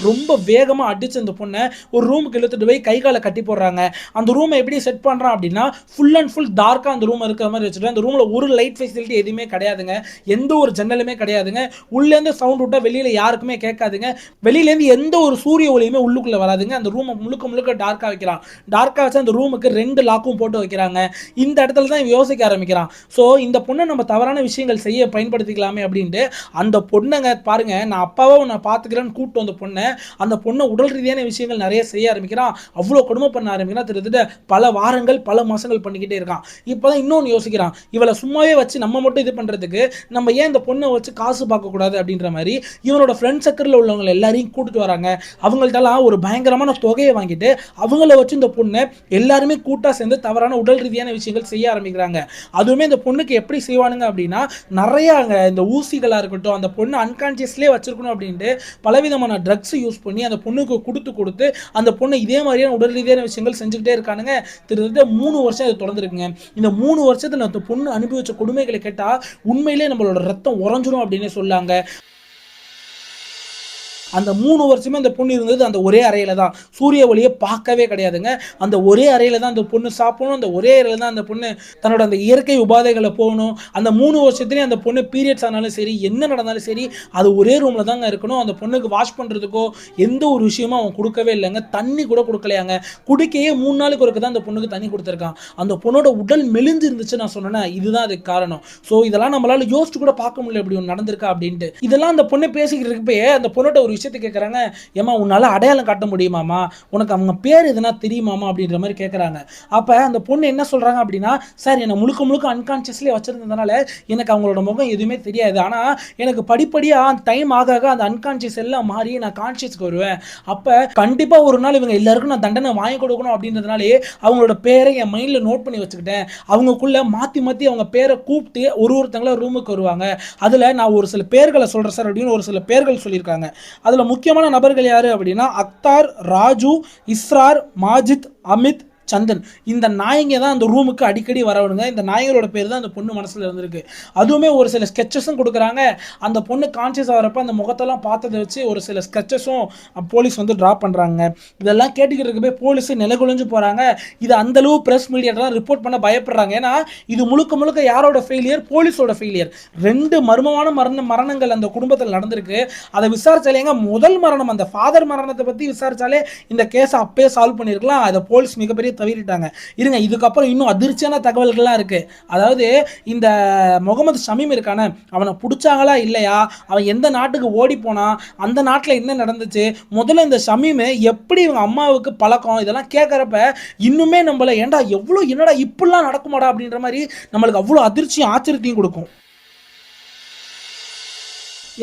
ரொம்ப வேகமா அடிச்சு அந்த பொண்ணை ஒரு ரூமுக்கு இழுத்துட்டு போய் கை காலை கட்டி போடுறாங்க. அந்த ரூமை எப்படி செட் பண்றான் அப்படின்னா, ஃபுல் அண்ட் ஃபுல் டார்க்கா அந்த ரூம் இருக்கிற மாதிரி வச்சுட்டு, அந்த ரூம்ல ஒரு லைட் ஃபெசிலிட்டி எதுவுமே கிடையாதுங்க. எந்த ஒரு ஜன்னலுமே கிடையாதுங்க. உள்ளேருந்து சவுண்ட் விட்டா வெளியில யாருக்குமே கேட்காதுங்க. வெளியிலேருந்து எந்த ஒரு சூரிய ஒளியுமே உள்ளுக்குள்ள வராதுங்க. அந்த ரூமை முழுக்க முழுக்க டார்க்கா வைக்கிறான். டார்க்கா வச்சு அந்த ரூமுக்கு 2 லாக்கும் போட்டு வைக்கிறாங்க. இந்த இடத்துல தான் இவன் யோசிக்க ஆரம்பிக்கிறான். ஸோ இந்த பொண்ணை நம்ம தவறான விஷயங்கள் செய்ய பயன்படுத்திக்கலாமே அப்படின்ட்டு அந்த பொண்ணுங்க பாருங்க, நான் அப்பாவை உன்னை பார்த்துக்கிறேன்னு கூப்பிட்டு வந்த பொண்ணை, அந்த பொண்ணை உடல் ரீதியான விஷயங்கள் நிறைய செய்ய ஆரம்பிக்கிறான். அவ்வளோ கொடுமை பண்ண ஆரம்பிக்கிறான். கிட்டத்தட்ட பல வாரங்கள் பல மாசங்கள் பண்ணிக்கிட்டே இருக்கான். இப்போதான் இன்னொன்று யோசிக்கிறான், இவளை சும்மாவே வச்சு நம்ம மட்டும் இது பண்றதுக்கு நம்ம ஏன் இந்த பொண்ணை வச்சு காசு பார்க்க கூடாது அப்படின்ற மாதிரி இவனோட ஃப்ரெண்ட் சர்க்கிளில் உள்ளவங்க எல்லாரையும் கூட்டிட்டு வராங்க. அவங்கள்ட்டலாம் ஒரு பயங்கரமான தொகையை வாங்கிட்டு அவங்கள வச்சு இந்த பொண்ணை எல்லாருமே கூட்டா சேர்ந்து தவறான உடல் ரீதியான விஷயங்கள் செய்ய ஆரம்பிக்கிறாங்க. அதுவுமே இந்த பொண்ணுக்கு எப்படி செய்வானுங்க அப்படின்னா, நிறைய இந்த ஊசிகளா இருக்கட்டும், அந்த பொண்ணு அன்கான்சியஸ்லேயே வச்சிருக்கணும் அப்படின்ட்டு பலவிதமான ட்ரக்ஸ் யூஸ் பண்ணி அந்த பொண்ணுக்கு கொடுத்து கொடுத்து அந்த பொண்ணு இதே மாதிரியான உடல் ரீதியான விஷயங்கள் செஞ்சுக்கிட்டே இருக்கானுங்க. கிட்டத்தட்ட 3 வருஷம் இது தொடர்ந்துருக்குங்க. இந்த 3 வருஷத்துல அந்த பொண்ணு அனுபவிச்ச கொடுமைகளை கேட்டா உண்மையிலே நம்மளோட ரத்தம் உறைஞ்சிரும் அப்படின்னு சொல்லாங்க. அந்த 3 வருஷமே அந்த பொண்ணு இருந்தது அந்த ஒரே அறையில தான். சூரிய ஒளியை பார்க்கவே கிடையாதுங்க. அந்த ஒரே அறையில தான் அந்த பொண்ணு சாப்பிடணும். அந்த ஒரே அறையில தான் அந்த பொண்ணு தன்னோட அந்த இயற்கை உபாதைகளை போகணும். அந்த 3 வருஷத்துலேயும் அந்த பொண்ணு பீரியட்ஸ் ஆனாலும் சரி, என்ன நடந்தாலும் சரி, அது ஒரே ரூமில் தாங்க இருக்கணும். அந்த பொண்ணுக்கு வாஷ் பண்ணுறதுக்கோ எந்த ஒரு விஷயமும் அவன் கொடுக்கவே இல்லைங்க. தண்ணி கூட கொடுக்கலையாங்க. குடிக்கையே 3 நாளுக்கு ஒருக்க தான் அந்த பொண்ணுக்கு தண்ணி கொடுத்துருக்கான். அந்த பொண்ணோட உடல் மெலிஞ்சு இருந்துச்சு நான் சொன்னேன்னா இதுதான் அதுக்கு காரணம். ஸோ இதெல்லாம் நம்மளால யோசிச்சு கூட பார்க்க முடியல இப்படி ஒன்று நடந்திருக்கா அப்படின்ட்டு. இதெல்லாம் அந்த பொண்ணை பேசிக்கிட்டு இருக்கப்பே அந்த பொண்ணோட ஒரு விஷயத்தை கேட்குறாங்க, ஏமா உன்னால் அடையாளம் காட்ட முடியுமாமா, உனக்கு அவங்க பேர் எதுனா தெரியுமாமா அப்படின்ற மாதிரி கேட்குறாங்க. அப்போ அந்த பொண்ணு என்ன சொல்கிறாங்க அப்படின்னா, சார் என்னை முழுக்க முழுக்க அன்கான்ஷியஸ்லேயே வச்சுருந்ததுனால எனக்கு அவங்களோட முகம் எதுவுமே தெரியாது. ஆனால் எனக்கு படிப்படியாக டைம் ஆக ஆக அந்த அன்கான்ஷியஸ் எல்லாம் மாறி நான் கான்ஷியஸ்க்கு வருவேன். அப்போ கண்டிப்பாக ஒரு நாள் இவங்க எல்லாருக்கும் நான் தண்டனை வாங்கி கொடுக்கணும் அப்படின்றதுனாலே அவங்களோட பேரை என் மைண்டில் நோட் பண்ணி வச்சுக்கிட்டேன். அவங்களுக்குள்ள மாற்றி மாற்றி அவங்க பேரை கூப்பிட்டு ஒருத்தங்கள ரூமுக்கு வருவாங்க. அதில் நான் ஒரு சில பேர்களை சொல்கிறேன் சார் அப்படின்னு ஒரு சில பேர்கள் சொல்லியிருக்காங்க. அதில் முக்கியமான நபர்கள் யாரு அப்படின்னா அக்தார், ராஜு, இஸ்ரார், மாஜித், அமித், சந்தன். இந்த நாயங்க தான் அந்த ரூமுக்கு அடிக்கடி வரவனுங்க. இந்த நாயங்களோட பேர் தான் அந்த பொண்ணு மனசுல இருந்திருக்கு. அதுவுமே ஒரு சில ஸ்கெச்சஸும் கொடுக்குறாங்க. அந்த பொண்ணு கான்சியஸ் ஆகிறப்ப அந்த முகத்தெல்லாம் பார்த்ததை வச்சு ஒரு சில ஸ்கெச்சஸும் போலீஸ் வந்து ட்ரா பண்ணுறாங்க. இதெல்லாம் கேட்டுக்கிட்டு இருக்கப்பே போலீஸ் நிலகுலைஞ்சு போகிறாங்க. இது அந்தளவு ப்ரெஸ் மீடியாட்டெல்லாம் ரிப்போர்ட் பண்ண பயப்படுறாங்க. ஏன்னா இது முழுக்க முழுக்க யாரோட ஃபெயிலியர்? போலீஸோட ஃபெயிலியர். 2 மர்மமான மரணங்கள் அந்த குடும்பத்தில் நடந்திருக்கு. அதை விசாரிச்சாலேங்க முதல் மரணம் அந்த ஃபாதர் மரணத்தை பற்றி விசாரிச்சாலே இந்த கேஸை அப்பயே சால்வ் பண்ணியிருக்கலாம். அதை போலீஸ் மிகப்பெரிய தவிரிட்டாங்க. இருங்க, இதுக்கப்புறம் இன்னும் அதிர்ச்சியான தகவல்கள்லாம் இருக்கு. அதாவது இந்த முகமது ஷமீம் இருக்கானே, அவனை பிடிச்சாங்களா இல்லையா, அவன் எந்த நாட்டுக்கு ஓடி போனா, அந்த நாட்டில் என்ன நடந்துச்சு, முதல்ல இந்த ஷமீம் எப்படி இவங்க அம்மாவுக்கு பழக்கம், இதெல்லாம் கேட்கறப்ப இன்னுமே நம்மள ஏண்டா எவ்வளோ என்னடா இப்படிலாம் நடக்குமாடா அப்படின்ற மாதிரி நம்மளுக்கு அவ்வளோ அதிர்ச்சியும் ஆச்சரியத்தையும் கொடுக்கும்.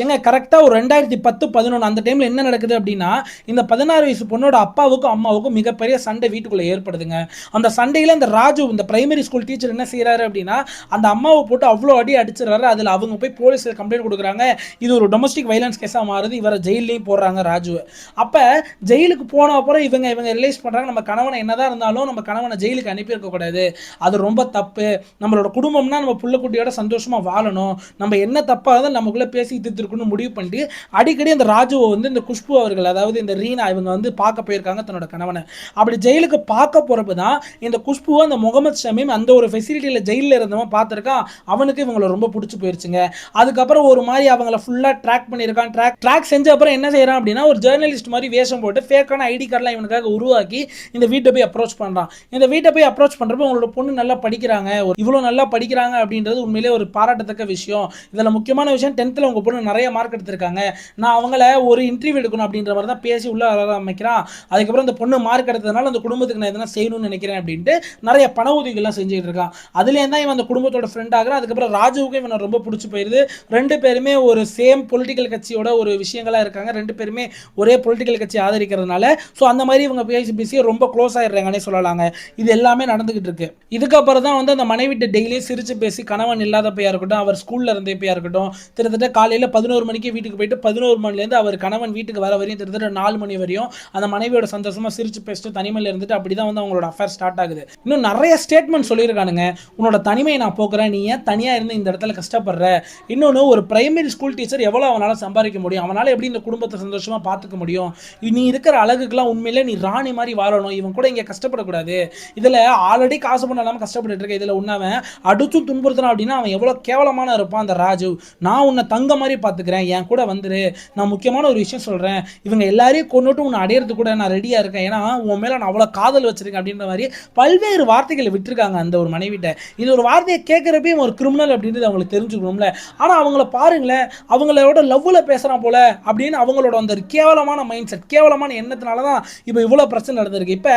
ஏங்க கரெக்டாக ஒரு 2010-11 அந்த டைமில் என்ன நடக்குது அப்படின்னா, இந்த 16 வயசு பொண்ணோட அப்பாவுக்கும் அம்மாவுக்கும் மிகப்பெரிய சண்டை வீட்டுக்குள்ளே ஏற்படுதுங்க. அந்த சண்டையில் இந்த ராஜு இந்த பிரைமரி ஸ்கூல் டீச்சர் என்ன செய்கிறாரு அப்படின்னா, அந்த அம்மாவை போட்டு அவ்வளோ அடி அடிச்சிடறாரு. அதில் அவங்க போய் போலீஸில் கம்ப்ளைண்ட் கொடுக்குறாங்க. இது ஒரு டொமஸ்டிக் வைலன்ஸ் கேஸாக மாறுது. இவரை ஜெயிலையும் போடுறாங்க ராஜுவை. அப்போ ஜெயிலுக்கு போன அப்புறம் இவங்க ரிலைஸ் பண்ணுறாங்க, நம்ம கணவனை என்னதான் இருந்தாலும் நம்ம கணவனை ஜெயிலுக்கு அனுப்பியிருக்கக்கூடாது, அது ரொம்ப தப்பு. நம்மளோட குடும்பம்னா நம்ம புள்ளக்குட்டியோட சந்தோஷமாக வாழணும், நம்ம என்ன தப்பாக இருந்தாலும் நமக்குள்ளே பேசி தீர்த்து முடிவு பண்ணி அடிக்கடி அந்த ராஜுவை வந்து இந்த குஷ்பு அவர்கள், அதாவது இந்த ரீனா, இவங்க வந்து பார்க்க போயிருக்காங்க தன்னோட கணவனை. அப்படி ஜெயிலுக்கு பார்க்க போறப்ப தான் இந்த குஷ்புவை அந்த முகமது ஷமீம் அந்த ஒரு ஃபெசிலிட்டியில் ஜெயிலில் இருந்தவன் பார்த்துருக்கான். அவனுக்கு இவங்களை ரொம்ப பிடிச்சி போயிருச்சுங்க. அதுக்கப்புறம் ஒரு மாதிரி அவங்கள ஃபுல்லாக ட்ராக் பண்ணியிருக்கான். ட்ராக் செஞ்ச அப்புறம் என்ன செய்யறான் அப்படின்னா, ஒரு ஜேர்னலிஸ்ட் மாதிரி வேஷம் போட்டு ஃபேக்கான ஐடி கார்டெலாம் இவனுக்காக உருவாக்கி இந்த வீட்டை போய் அப்ரோச் பண்ணுறான். இந்த வீட்டை போய் அப்ரோச் பண்ணுறப்ப உங்களோட பொண்ணு நல்லா படிக்கிறாங்க, இவ்வளோ நல்லா படிக்கிறாங்க அப்படின்றது உண்மையிலே ஒரு பாராட்டத்தக்க விஷயம். இதில் முக்கியமான விஷயம் 10th உங்கள் பொண்ணு நிறைய மார்க் எடுத்திருக்காங்க, நான் அவங்கள ஒரு இன்டர்வியூ எடுக்கணும் அப்படின்ற மாதிரி தான் பேசி உள்ள ஆரம்பிக்கிறான். அதுக்கப்புறம் அந்த பொண்ணு மார்க் எடுத்ததுனால அந்த குடும்பத்துக்கு நான் எதனா செய்யணும்னு நினைக்கிறேன் அப்படின்ட்டு நிறைய பண உதவிகள்லாம் செஞ்சுட்டு இருக்கான். அதுலேயே தான் இவன் அந்த குடும்பத்தோட ஃப்ரெண்ட் ஆகிறான். அதுக்கப்புறம் ராஜுவுக்கு இவனை ரொம்ப பிடிச்சி போயிருது. 2 பேருமே ஒரு சேம் பொலிட்டிக்கல் கட்சியோட ஒரு விஷயங்களா இருக்காங்க. 2 பேருமே ஒரே பொலிட்டிக்கல் கட்சி ஆதரிக்கிறதுனால ஸோ அந்த மாதிரி இவங்க பேசி ரொம்ப க்ளோஸ் ஆயிடுறாங்கன்னே சொல்லலாங்க. இது எல்லாமே நடந்துகிட்டு இருக்கு. இதுக்கப்புறம் தான் வந்து அந்த மனைவிட்டு டெய்லியும் சிரிச்சு பேசி கணவன் இல்லாதப்பையா இருக்கட்டும், அவர் ஸ்கூல்ல இருந்தப்பையா இருக்கட்டும், கிட்டத்தட்ட காலையில் 11 11 மணிக்கு வீட்டுக்கு போயிட்டு 11 மணிலேருந்து அவர் கணவன் வீட்டுக்கு வர வரையும் கிட்டத்தட்ட 4 மணி வரையும் அந்த மனைவியோட சந்தோஷமா சிரிச்சு பேசிட்டு தனிமையில் இருந்துட்டு அப்படிதான் வந்து அவங்களோட அஃபேர் ஸ்டார்ட் ஆகுது. இன்னும் நிறைய ஸ்டேட்மெண்ட் சொல்லியிருக்கானுங்க. உன்னோட தனிமையை நான் போக்குறேன், நீ ஏன் தனியா இருந்து இந்த இடத்துல கஷ்டப்படுற. இன்னொன்று, ஒரு பிரைமரி ஸ்கூல் டீச்சர் எவ்வளோ அவனால் சம்பாதிக்க முடியும், அவனால் எப்படி இந்த குடும்பத்தை சந்தோஷமா பார்த்துக்க முடியும், நீ இருக்கிற அழகுக்கெல்லாம் உண்மையிலே நீ ராணி மாதிரி வாழணும், இவன் கூட இங்கே கஷ்டப்படக்கூடாது, இதில் ஆல்ரெடி காசு பண்ண இல்லாமல் கஷ்டப்பட்டு இருக்க, இதில் உன்னவன் அடுத்தும் துன்புறுத்தினா அப்படின்னா அவன் எவ்வளோ கேவலமான இருப்பான் அந்த ராஜு. நான் உன்னை தங்க மாதிரி பார்த்துக்கிறேன், என் கூட வந்துரு, நான் முக்கியமான ஒரு விஷயம் சொல்கிறேன், இவங்க எல்லாரையும் கொண்டுட்டு உன்னை அடையிறது கூட நான் ரெடியாக இருக்கேன், ஏன்னா உன் மேலே நான் அவ்வளோ காதல் வச்சிருக்கேன் அப்படின்ற மாதிரி பல்வேறு வார்த்தைகளை விட்டுருக்காங்க அந்த ஒரு மனைவிட்ட. இது ஒரு வார்த்தையை கேட்குறப்பே ஒரு கிரிமினல் அப்படின்றது அவங்களுக்கு தெரிஞ்சுக்கணும்ல. ஆனால் அவங்கள பாருங்களேன், அவங்களோட லவ்வில் பேசுகிறான் போல அப்படின்னு அவங்களோட அந்த கேவலமான மைண்ட் செட், கேவலமான எண்ணத்தினால தான் இப்போ இவ்வளோ பிரச்சனை நடந்திருக்கு. இப்போ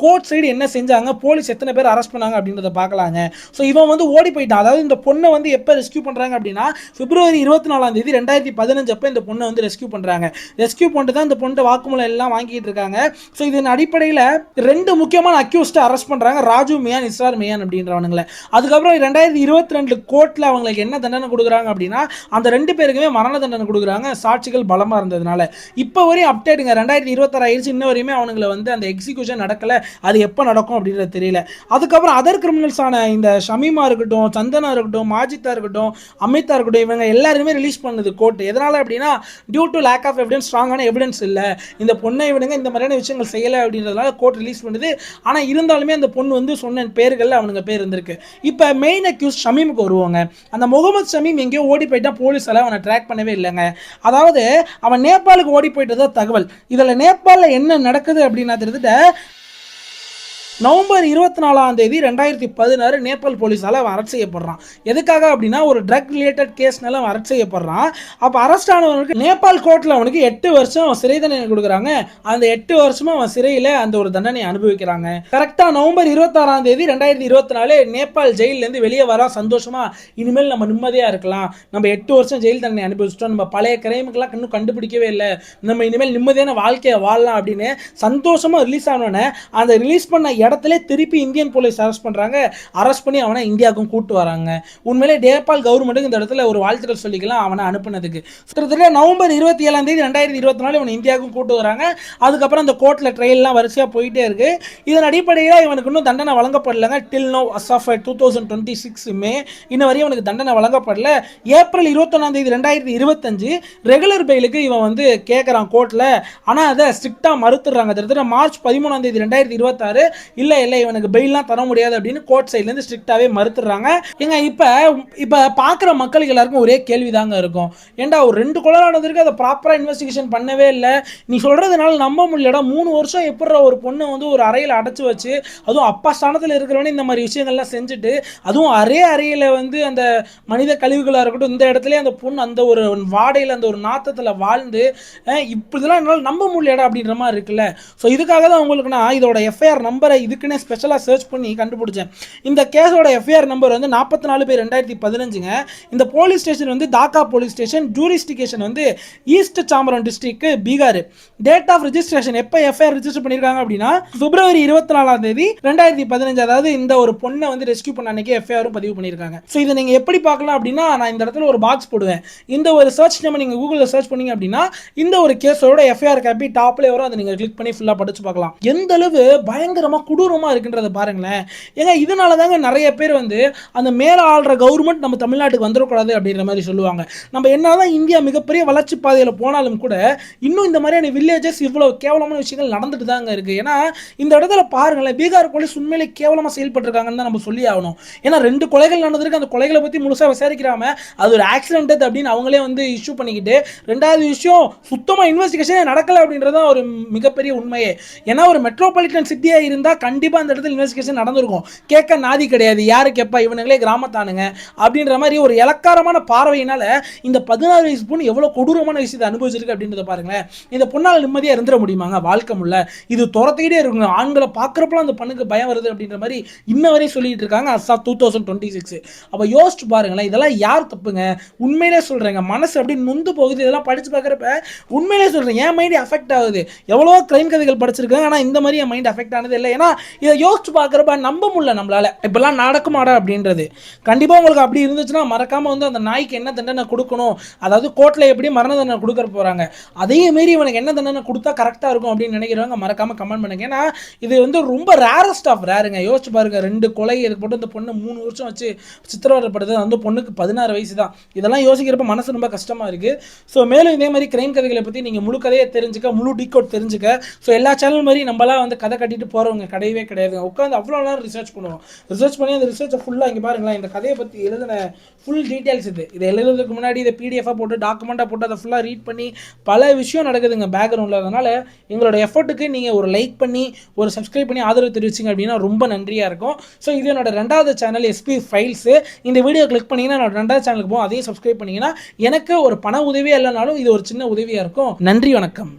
கோர்ட் சைடு என்ன செஞ்சாங்க, போலீஸ் எத்தனை பேர் அரெஸ்ட் பண்ணாங்க அப்படின்றத பார்க்கலாங்க. ஸோ இவன் வந்து ஓடி போயிட்டான். அதாவது இந்த பொண்ணை வந்து எப்போ ரெஸ்கியூ பண்ணுறாங்க அப்படின்னா பிப்ரவரி 24 2015 அப்போ இந்த பொண்ணை வந்து ரெஸ்கியூ பண்ணுறாங்க. ரெஸ்கியூ பண்ணிட்டு தான் இந்த பொண்ணை வாக்குமூலம் எல்லாம் வாங்கிட்டு இருக்காங்க. ஸோ இதன் அடிப்படையில் 2 முக்கியமான அக்யூஸ்ட்டை அரெஸ்ட் பண்ணுறாங்க, ராஜு மியான், இஸ்ரார் மியான் அப்படின்றவனுங்களை. அதுக்கப்புறம் 2022 கோர்ட்டில் அவங்களுக்கு என்ன தண்டனை கொடுக்குறாங்க அப்படின்னா அந்த 2 பேருக்குமே மரண தண்டனை கொடுக்குறாங்க, சாட்சிகள் பலமாக இருந்ததுனால. இப்போ வரையும் அப்டேட்டுங்க, 2026 ஆயிடுச்சு, இன்ன வரையுமே அவனுங்களை வந்து அந்த எக்ஸிக்யூஷன் நடக்கலை, அது எப்போ நடக்கும் அப்படின்றது தெரியல. அதுக்கப்புறம் அதர் கிரிமினல்ஸான இந்த ஷமீமா இருக்கட்டும், சந்தனா இருக்கட்டும், மாஜித்தா இருக்கட்டும், அமிதா இருக்கட்டும், இவங்க எல்லாருமே ரிலீஸ் பண்ணுது கோர்ட். எதனால் அப்படின்னா due to lack of evidence, ஸ்ட்ராங்கான எவிடன்ஸ் இல்லை, இந்த பொண்ணை இவனுங்க இந்த மாதிரியான விஷயங்கள் செய்யலை அப்படின்றதுனால கோர்ட் ரிலீஸ் பண்ணுது. ஆனால் இருந்தாலுமே அந்த பொண்ணு வந்து சொன்ன பேர்கள் அவனுங்க பேர் இருந்திருக்கு. இப்போ மெயின் அக்யூஸ் ஷமீமுக்கு வருவாங்க. அந்த முகமது ஷமீம் எங்கேயோ ஓடி போயிட்டா, போலீஸால் அவனை ட்ராக் பண்ணவே இல்லைங்க. அதாவது அவன் நேபாளுக்கு ஓடி போயிட்டதா தகவல். இதில் நேபாளில் என்ன நடக்குது அப்படின்னா தெரிஞ்சுட்டு நவம்பர் 24 2016 நேபாள் போலீஸால் அவன் அரெஸ்ட் செய்யப்படுறான். எதுக்காக அப்படின்னா ஒரு ட்ரக் ரிலேட்டட் கேஸ்னால அவன் அரெஸ்ட் செய்யப்படுறான். அப்போ அரெஸ்ட் ஆனவனுக்கு நேபாள் கோர்ட்டில் அவனுக்கு 8 வருஷம் சிறை தண்டனை கொடுக்குறாங்க. அந்த 8 வருஷமும் அவன் சிறையில் அந்த ஒரு தண்டனை அனுபவிக்கிறாங்க. கரெக்டாக நவம்பர் 26 2024 நேபாள் ஜெயிலேருந்து வெளியே வர சந்தோஷமா, இனிமேல் நம்ம நிம்மதியாக இருக்கலாம், நம்ம 8 வருஷம் ஜெயில் தண்டனை அனுபவிச்சிட்டோம், நம்ம பழைய கிரைமுக்கெல்லாம் இன்னும் கண்டுபிடிக்கவே இல்லை, நம்ம இனிமேல் நிம்மதியான வாழ்க்கையை வாழலாம் அப்படின்னு சந்தோஷமா ரிலீஸ் ஆனோடனே அந்த ரிலீஸ் பண்ண இடத்துல திருப்பி இந்தியன் போலீஸ் அரெஸ்ட் பண்றாங்க. அரெஸ்ட் பண்ணி அவனை இந்தியாவுக்கும் கூட்டு வராங்க. உண்மையிலே நேபாள் கவர்மெண்ட்டுக்கு இந்த இடத்துல ஒரு வாழ்த்துக்கள் சொல்லிக்கலாம் அவனை அனுப்புனதுக்கு. கிட்டத்தட்ட நவம்பர் 27 2024 இவனை இந்தியாவுக்கும் கூட்டு வராங்க. அதுக்கப்புறம் அந்த கோர்ட்ல ட்ரையல்லாம் வரிசையா போயிட்டே இருக்கு. இதன் அடிப்படையில் இவனுக்கு இன்னும் தண்டனை வழங்கப்படலைங்க. டில் நோ அஸ் ஆஃப் 2026 மே இன்ன வரையும் அவனுக்கு தண்டனை வழங்கப்படல. ஏப்ரல் 21 2025 ரெகுலர் பெயிலுக்கு இவன் வந்து கேட்கறான் கோர்ட்ல. ஆனா அதை ஸ்ட்ரிக்டா மறுத்துறாங்க. கிட்டத்தட்ட மார்ச் 13 2026 இல்லை இவனுக்கு பெயிலாம் தர முடியாது அப்படின்னு கோர்ட் சைட்லேருந்து ஸ்ட்ரிக்டாகவே மறுத்துறாங்க. ஏங்க இப்போ பார்க்குற மக்களுக்கு எல்லாருக்கும் ஒரே கேள்வி தாங்க இருக்கும், ஏண்டா ஒரு 2 கொலை நடந்திருக்கு, அதை ப்ராப்பராக இன்வெஸ்டிகேஷன் பண்ணவே இல்லை, நீ சொல்கிறதுனால நம்ப முடியலடா, 3 வருஷம் எப்படிற ஒரு பொண்ணை வந்து ஒரு அறையில் அடைச்சி வச்சு, அதுவும் அப்பா ஸ்தானத்தில் இருக்கிறவனே இந்த மாதிரி விஷயங்கள்லாம் செஞ்சுட்டு, அதுவும் அறையில் வந்து அந்த மனித கழிவுகளாக இருக்கட்டும், இந்த இடத்துல அந்த பொண்ணு அந்த ஒரு வாடையில் அந்த ஒரு நாத்தத்தில் வாழ்ந்து இப்படிலாம் என்னால் நம்ப முடியலடா அப்படின்ற மாதிரி இருக்குல்ல. ஸோ இதுக்காக தான் உங்களுக்கு நான் இதோட எஃப்ஐஆர் நம்பரை இதுக்குன்னே ஸ்பெஷலாக சர்ச் பண்ணி கண்டுபிடிச்சேன். இந்த கேஸோட எஃப்ஐஆர் நம்பர் வந்து 44/2015ங்க. இந்த போலீஸ் ஸ்டேஷன் வந்து தாக்கா போலீஸ் ஸ்டேஷன், ஜூரிஸ்டிகேஷன் வந்து east Champaran district, Bihar. Date of registration எப்போ எஃப்ஐஆர் ரெஜிஸ்டர் பண்ணியிருக்காங்க அப்படின்னா பிப்ரவரி 24 2015, அதாவது இந்த ஒரு பொண்ணை வந்து ரெஸ்கியூ பண்ண அன்னைக்கு எஃப்ஐஆரும் பதிவு பண்ணியிருக்காங்க. ஸோ இதை நீங்கள் எப்படி பார்க்கலாம் அப்படின்னா, நான் இந்த இடத்துல ஒரு பாக்ஸ் போடுவேன், இந்த ஒரு சர்ச் நம்ம நீங்கள் கூகுளில் சர்ச் பண்ணீங்க அப்படின்னா இந்த ஒரு கேஸோட எஃப்ஐஆர் காப்பி டாப்ல வரும், அதை நீங்கள் கிளிக் பண்ணி ஃபுல்லாக படிச்சு பார்க்கலாம். எந்த அளவு பயங்கரமாக கொடூரமாக இருக்குன்றதை பாருங்களேன். ஏங்க இதனால தாங்க நிறைய பேர் வந்து அந்த மேலே ஆள்ற கவர்மெண்ட் நம்ம தமிழ்நாட்டுக்கு வந்துடக்கூடாது அப்படின்ற மாதிரி சொல்லுவாங்க. நம்ம என்னதான் இந்தியா மிகப்பெரிய வளர்ச்சி பாதையில் போனாலும் கூட இன்னும் இந்த மாதிரியான வில்லேஜஸ் இவ்வளோ கேவலமான விஷயங்கள் நடந்துட்டு தாங்க இருக்கு. ஏன்னா இந்த இடத்துல பாருங்களேன், பீகார் போலீஸ் உண்மையிலே கேவலமாக செயல்பட்டுருக்காங்கன்னு தான் நம்ம சொல்லி ஆகணும். ஏன்னா 2 கொலைகள் நடந்திருக்கு, அந்த கொலைகளை பற்றி முழுசாக விசாரிக்கிறாம அது ஒரு ஆக்சிடென்ட் அப்படின்னு அவங்களே வந்து இஷ்யூ பண்ணிக்கிட்டு, 2வது விஷயம் சுத்தமாக இன்வெஸ்டிகேஷனே நடக்கலை அப்படின்றது ஒரு மிகப்பெரிய உண்மையே. ஏன்னா ஒரு மெட்ரோபாலிட்டன் சிட்டியாக இருந்தால் கண்டிப்பாக அந்த இடத்துல இன்வெஸ்டிகேஷன் நடந்திருக்கும். கேட்க நாதி கிடையாது, யாரு கேட்பா, இவனுங்களே கிராமத்தானுங்க அப்படின்ற மாதிரி ஒரு இலக்காரமான பார்வையினால இந்த 16 வயசு பொண்ணு எவ்வளோ கொடூரமான விஷயத்தை அனுபவிச்சிருக்கு அப்படின்றத பாருங்களேன். இந்த பொண்ணால் நிம்மதியாக இருந்துட முடியுமாங்க வாழ்க்கை முள்ள? இது துரத்திக்கிட்டே இருக்குங்க. ஆண்களை பார்க்குறப்பலாம் அந்த பொண்ணுக்கு பயம் வருது அப்படின்ற மாதிரி இன்ன வரையும் சொல்லிட்டு இருக்காங்க. அஸ்ஸா 2026. அப்போ யோசிச்சு பாருங்களேன், இதெல்லாம் யார் தப்புங்க? உண்மையிலே சொல்கிறேங்க, மனசு அப்படி நொந்து போகுது. இதெல்லாம் படித்து பார்க்குறப்ப உண்மையிலே சொல்கிறேன், என் மைண்ட் அஃபெக்ட் ஆகுது. எவ்வளோ கிரைம் கதைகள் படிச்சிருக்காங்க, ஆனால் இந்த மாதிரி என் மைண்ட் அஃபெக்ட் ஆனது இல்லை. ஏன்னா ஆனால் இதை யோசிச்சு பார்க்குறப்ப நம்ப முடியல நம்மளால, இப்பெல்லாம் நடக்குமாடா அப்படின்றது. கண்டிப்பாக உங்களுக்கு அப்படி இருந்துச்சுன்னா மறக்காமல் வந்து அந்த நாய்க்கு என்ன தண்டனை கொடுக்கணும், அதாவது கோர்ட்டில் எப்படி மரண தண்டனை கொடுக்க போகிறாங்க, அதே மாரி இவனுக்கு என்ன தண்டனை கொடுத்தா கரெக்டாக இருக்கும் அப்படின்னு நினைக்கிறவங்க மறக்காமல் கமெண்ட் பண்ணுங்க. ஏன்னா இது வந்து ரொம்ப ரேரஸ்ட் ஆஃப் ரேருங்க. யோசிச்சு பாருங்க, 2 கொலை இது போட்டு இந்த பொண்ணு 3 வருஷம் வச்சு சித்திரவதைப்படுது, அந்த பொண்ணுக்கு 16 வயசு தான். இதெல்லாம் யோசிக்கிறப்ப மனசு ரொம்ப கஷ்டமாக இருக்குது. ஸோ மேலும் இதே மாதிரி கிரைம் கதைகளை பற்றி நீங்கள் முழு கதையை தெரிஞ்சுக்க, முழு டீகோட் தெரிஞ்சுக்க, ஸோ எல்லா சேனல் மாதிரி நம்மளாம் வந்து கதை கட்டிட்டு போகிறவங்க கிடையவே கிடையாது. உட்காந்து அவ்வளோ நேரம் ரிசர்ச் பண்ணுவோம். ரிசர்ச் பண்ணி அந்த ரிசர்ச்சை ஃபுல்லாக இங்கே பாருங்களேன், இந்த கதையை பற்றி எழுதின ஃபுல் டீட்டெயில்ஸ் இது எழுதுறதுக்கு முன்னாடி இதை பிடிஎஃபாக போட்டு டாக்குமெண்ட்டாக போட்டு அதை ஃபுல்லாக ரீட் பண்ணி பல விஷயம் நடக்குதுங்க பேக்ரவுண்டில். அதனால் எங்களோட எஃபர்ட்டுக்கு நீங்கள் ஒரு லைக் பண்ணி ஒரு சப்ஸ்கிரைப் பண்ணி ஆதரவு தெரிவிச்சிங்க அப்படின்னா ரொம்ப நன்றியாக இருக்கும். ஸோ இது என்னோட 2வது சேனல் எஸ்பி ஃபைல்ஸு. இந்த வீடியோ கிளிக் பண்ணிங்கன்னா என்னோட 2வது சேனலுக்கு போகும், அதையும் சப்ஸ்கிரைப் பண்ணிங்கன்னா எனக்கு ஒரு பண உதவியாக இல்லைனாலும் இது ஒரு சின்ன உதவியாக இருக்கும். நன்றி, வணக்கம்.